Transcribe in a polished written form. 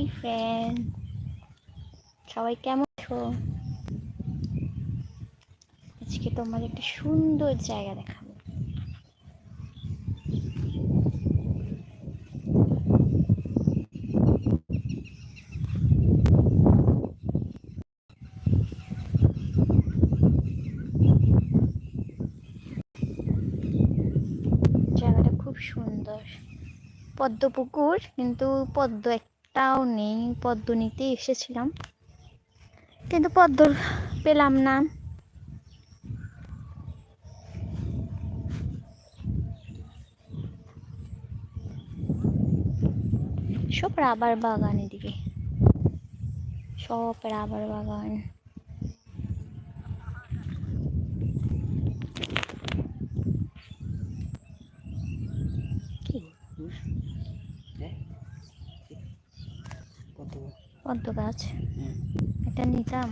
Hi friend, সবাই কেমন আছো? আজকে তোমার একটা সুন্দর জায়গা দেখাবো। জায়গাটা খুব সুন্দর, পদ্ম পুকুর, কিন্তু পদ্ম একটাও নেই। পদ্ম নিতে এসেছিলাম কিন্তু পদ্ম পেলাম না। সব রাবার বাগান, এদিকে সব রাবার বাগান। পদ্ম গাছ এটা নিতাম।